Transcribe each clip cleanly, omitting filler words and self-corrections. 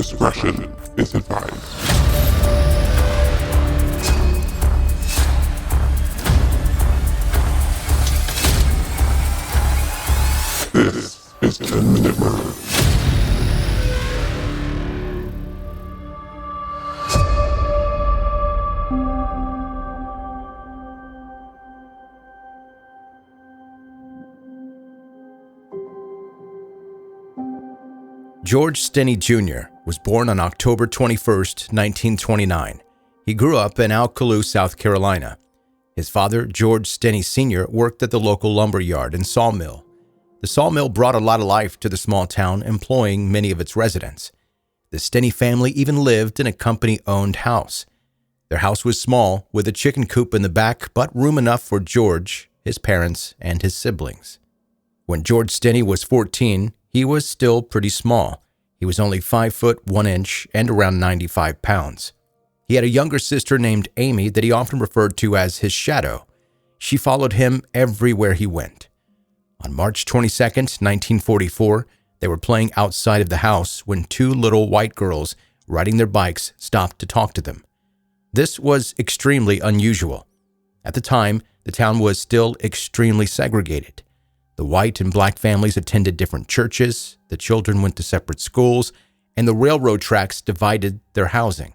Discretion is advised. This is 10-Minute Murder. George Stinney Jr. was born on October 21, 1929. He grew up in Alcaloo, South Carolina. His father, George Stinney Sr., worked at the local lumber yard and sawmill. The sawmill brought a lot of life to the small town, employing many of its residents. The Stinney family even lived in a company-owned house. Their house was small, with a chicken coop in the back, but room enough for George, his parents, and his siblings. When George Stinney was 14, he was still pretty small. He was only 5 foot 1 inch and around 95 pounds. He had a younger sister named Amy that he often referred to as his shadow. She followed him everywhere he went. On March 22, 1944, they were playing outside of the house when 2 little white girls riding their bikes stopped to talk to them. This was extremely unusual. At the time, the town was still extremely segregated. The white and black families attended different churches, the children went to separate schools, and the railroad tracks divided their housing.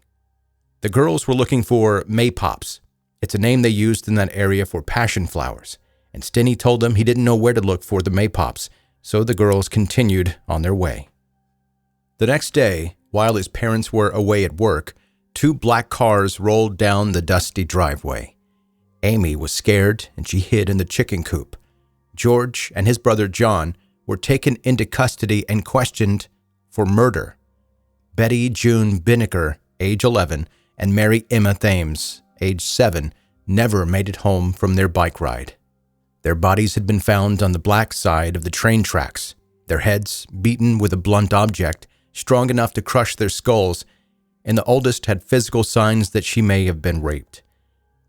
The girls were looking for maypops. It's a name they used in that area for passion flowers, and Stinney told them he didn't know where to look for the maypops, so the girls continued on their way. The next day, while his parents were away at work, 2 black cars rolled down the dusty driveway. Amy was scared, and she hid in the chicken coop. George and his brother John were taken into custody and questioned for murder. Betty June Binnicker, age 11, and Mary Emma Thames, age 7, never made it home from their bike ride. Their bodies had been found on the black side of the train tracks, their heads beaten with a blunt object strong enough to crush their skulls, and the oldest had physical signs that she may have been raped.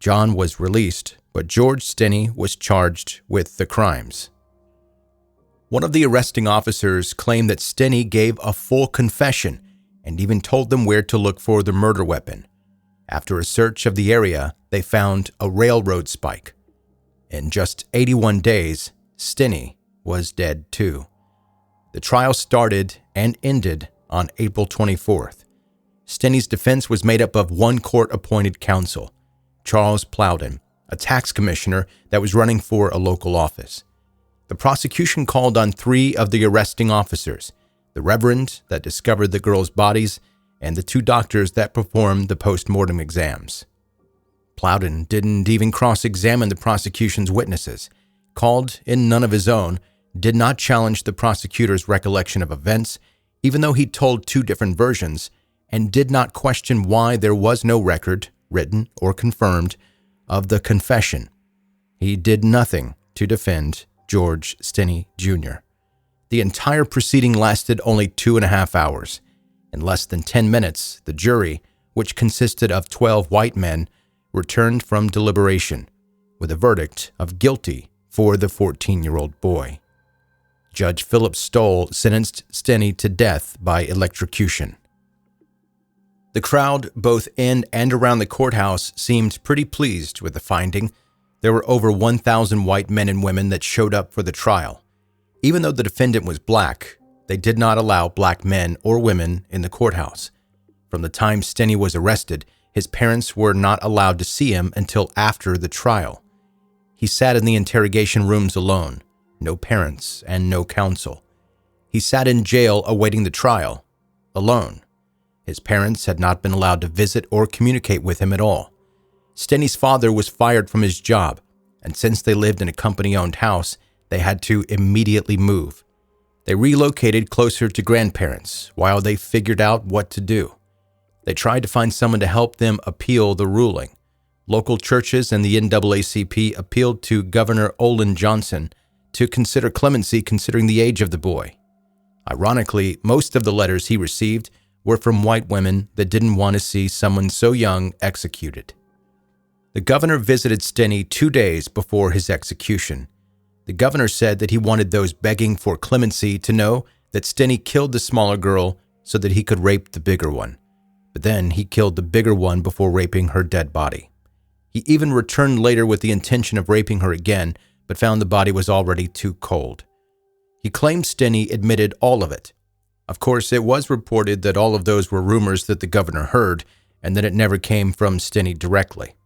John was released, but George Stinney was charged with the crimes. One of the arresting officers claimed that Stinney gave a full confession and even told them where to look for the murder weapon. After a search of the area, they found a railroad spike. In just 81 days, Stinney was dead too. The trial started and ended on April 24th. Stinney's defense was made up of 1 court-appointed counsel, Charles Plowden, a tax commissioner that was running for a local office. The prosecution called on 3 of the arresting officers, the reverend that discovered the girls' bodies and the 2 doctors that performed the post-mortem exams. Plowden didn't even cross-examine the prosecution's witnesses, called in none of his own, did not challenge the prosecutor's recollection of events, even though he told 2 different versions, and did not question why there was no record, written or confirmed, of the confession. He did nothing to defend George Stinney Jr. The entire proceeding lasted only 2.5 hours. In less than 10 minutes, the jury, which consisted of 12 white men, returned from deliberation with a verdict of guilty for the 14-year-old boy. Judge Philip Stoll sentenced Stinney to death by electrocution. The crowd, both in and around the courthouse, seemed pretty pleased with the finding. There were over 1,000 white men and women that showed up for the trial. Even though the defendant was black, they did not allow black men or women in the courthouse. From the time Stinney was arrested, his parents were not allowed to see him until after the trial. He sat in the interrogation rooms alone, no parents and no counsel. He sat in jail awaiting the trial, alone. His parents had not been allowed to visit or communicate with him at all. Stinney's father was fired from his job, and since they lived in a company-owned house, they had to immediately move. They relocated closer to grandparents while they figured out what to do. They tried to find someone to help them appeal the ruling. Local churches and the NAACP appealed to Governor Olin Johnson to consider clemency considering the age of the boy. Ironically, most of the letters he received were from white women that didn't want to see someone so young executed. The governor visited Stinney 2 days before his execution. The governor said that he wanted those begging for clemency to know that Stinney killed the smaller girl so that he could rape the bigger one. But then he killed the bigger one before raping her dead body. He even returned later with the intention of raping her again, but found the body was already too cold. He claimed Stinney admitted all of it. Of course, it was reported that all of those were rumors that the governor heard, and that it never came from Stinney directly.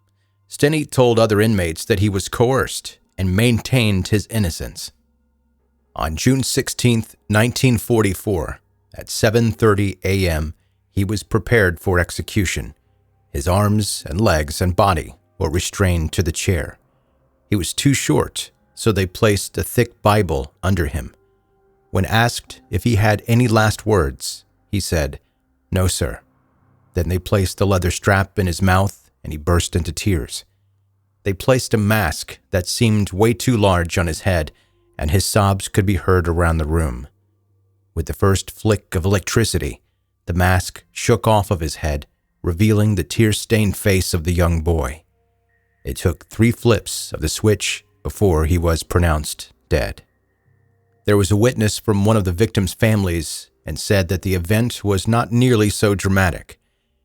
Stinney told other inmates that he was coerced and maintained his innocence. On June 16, 1944, at 7:30 a.m., he was prepared for execution. His arms and legs and body were restrained to the chair. He was too short, so they placed a thick Bible under him. When asked if he had any last words, he said, "No, sir." Then they placed a leather strap in his mouth, and he burst into tears. They placed a mask that seemed way too large on his head, and his sobs could be heard around the room. With the first flick of electricity, the mask shook off of his head, revealing the tear-stained face of the young boy. It took 3 flips of the switch before he was pronounced dead. There was a witness from one of the victims' families and said that the event was not nearly so dramatic.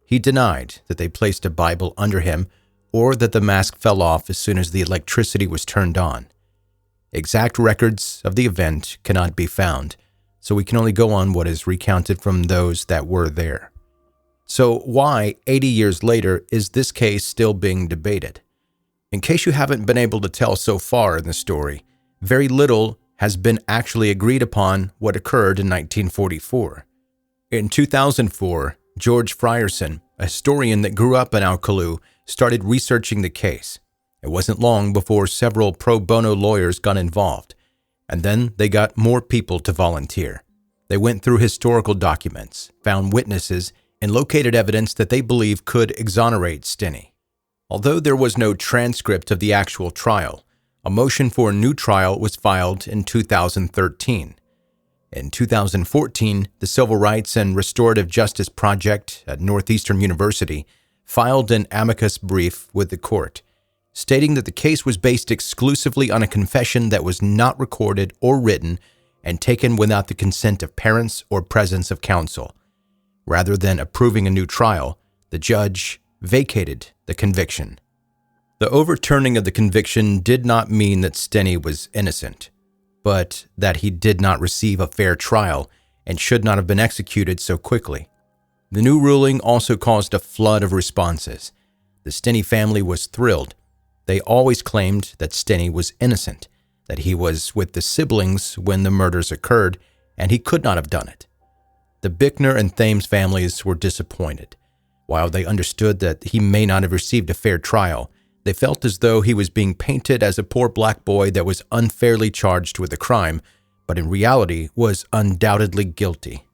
He denied that they placed a Bible under him or that the mask fell off as soon as the electricity was turned on. Exact records of the event cannot be found, so we can only go on what is recounted from those that were there. So why, 80 years later, is this case still being debated? In case you haven't been able to tell so far in the story, very little has been actually agreed upon what occurred in 1944. In 2004, George Frierson, a historian that grew up in Alcaloo, started researching the case. It wasn't long before several pro bono lawyers got involved, and then they got more people to volunteer. They went through historical documents, found witnesses, and located evidence that they believe could exonerate Stinney. Although there was no transcript of the actual trial, a motion for a new trial was filed in 2013. In 2014, the Civil Rights and Restorative Justice Project at Northeastern University filed an amicus brief with the court, stating that the case was based exclusively on a confession that was not recorded or written and taken without the consent of parents or presence of counsel. Rather than approving a new trial, the judge vacated the conviction. The overturning of the conviction did not mean that Stinney was innocent, but that he did not receive a fair trial and should not have been executed so quickly. The new ruling also caused a flood of responses. The Stinney family was thrilled. They always claimed that Stinney was innocent, that he was with the siblings when the murders occurred, and he could not have done it. The Bickner and Thames families were disappointed. While they understood that he may not have received a fair trial, they felt as though he was being painted as a poor black boy that was unfairly charged with a crime, but in reality was undoubtedly guilty.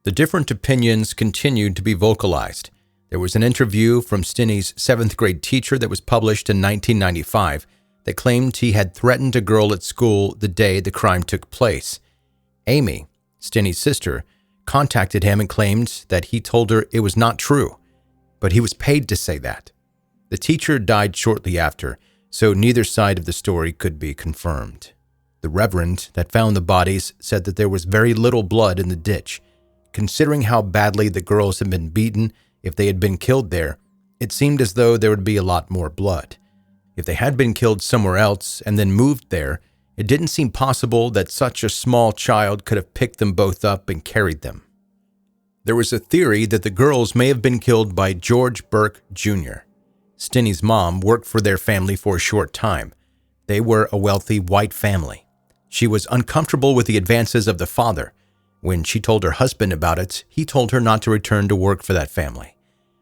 The different opinions continued to be vocalized. There was an interview from Stinney's 7th grade teacher that was published in 1995 that claimed he had threatened a girl at school the day the crime took place. Amy, Stinney's sister, contacted him and claimed that he told her it was not true, but he was paid to say that. The teacher died shortly after, so neither side of the story could be confirmed. The reverend that found the bodies said that there was very little blood in the ditch. Considering how badly the girls had been beaten, if they had been killed there, it seemed as though there would be a lot more blood. If they had been killed somewhere else and then moved there, it didn't seem possible that such a small child could have picked them both up and carried them. There was a theory that the girls may have been killed by George Burke Jr. Stinney's mom worked for their family for a short time. They were a wealthy white family. She was uncomfortable with the advances of the father. When she told her husband about it, he told her not to return to work for that family.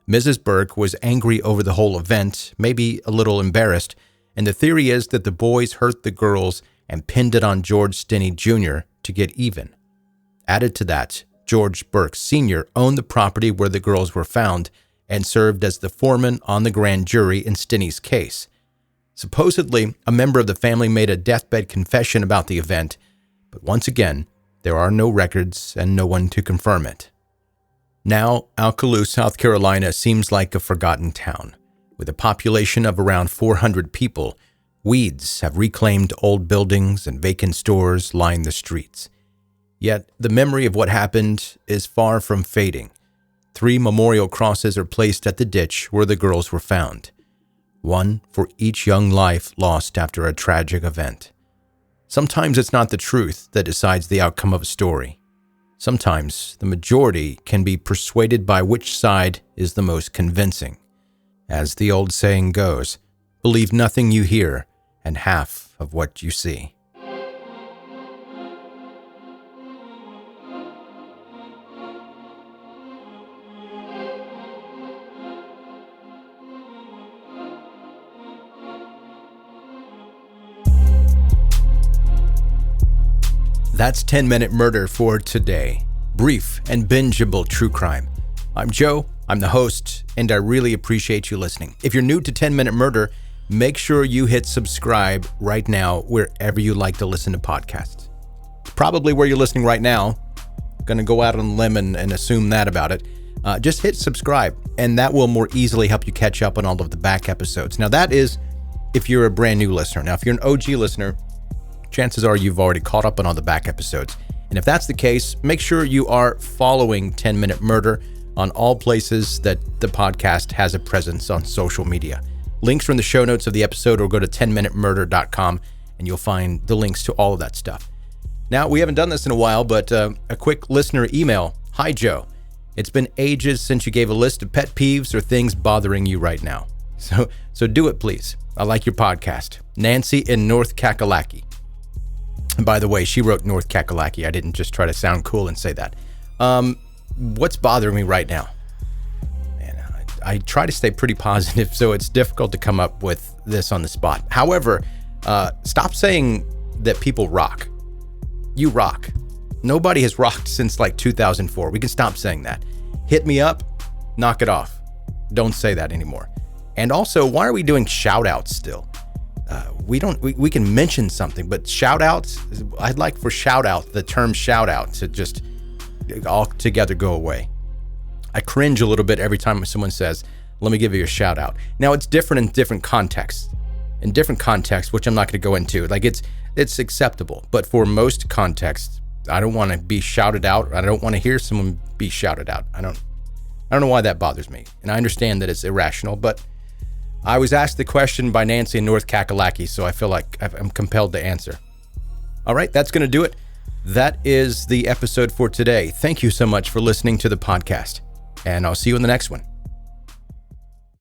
Mrs. Burke was angry over the whole event, maybe a little embarrassed, and the theory is that the boys hurt the girls and pinned it on George Stinney Jr. to get even. Added to that, George Burke Sr. owned the property where the girls were found and served as the foreman on the grand jury in Stinney's case. Supposedly, a member of the family made a deathbed confession about the event, but once again, there are no records and no one to confirm it. Now, Alcaloo, South Carolina seems like a forgotten town. With a population of around 400 people, weeds have reclaimed old buildings and vacant stores line the streets. Yet the memory of what happened is far from fading. 3 memorial crosses are placed at the ditch where the girls were found. One for each young life lost after a tragic event. Sometimes it's not the truth that decides the outcome of a story. Sometimes the majority can be persuaded by which side is the most convincing. As the old saying goes, believe nothing you hear and half of what you see. That's 10-Minute Murder for today. Brief and bingeable true crime. I'm Joe, I'm the host, and I really appreciate you listening. If you're new to 10-Minute Murder, make sure you hit subscribe right now wherever you like to listen to podcasts. Probably where you're listening right now. Going to go out on a limb and assume that about it. Just hit subscribe, and that will more easily help you catch up on all of the back episodes. Now, that is if you're a brand new listener. Now, if you're an OG listener, chances are you've already caught up on all the back episodes. And if that's the case, make sure you are following 10-Minute Murder on all places that the podcast has a presence on social media. Links are in the show notes of the episode, or go to 10minutemurder.com and you'll find the links to all of that stuff. Now, we haven't done this in a while, but a quick listener email. Hi, Joe. It's been ages since you gave a list of pet peeves or things bothering you right now. So do it, please. I like your podcast. Nancy in North Kakalaki. And by the way, she wrote North Kakalaki. I didn't just try to sound cool and say that. What's bothering me right now? Man, I try to stay pretty positive, so it's difficult to come up with this on the spot. However, stop saying that people rock. You rock. Nobody has rocked since like 2004. We can stop saying that. Hit me up, knock it off. Don't say that anymore. And also, why are we doing shout outs still? We can mention something, but shout outs, I'd like for shout out, the term shout out, to just altogether go away. I cringe a little bit every time someone says, let me give you a shout out. Now, it's different in different contexts. In different contexts, which I'm not going to go into, like it's acceptable. But for most contexts, I don't want to be shouted out. I don't want to hear someone be shouted out. I don't know why that bothers me. And I understand that it's irrational, but I was asked the question by Nancy in North Kakalaki, so I feel like I'm compelled to answer. All right, that's going to do it. That is the episode for today. Thank you so much for listening to the podcast, and I'll see you in the next one.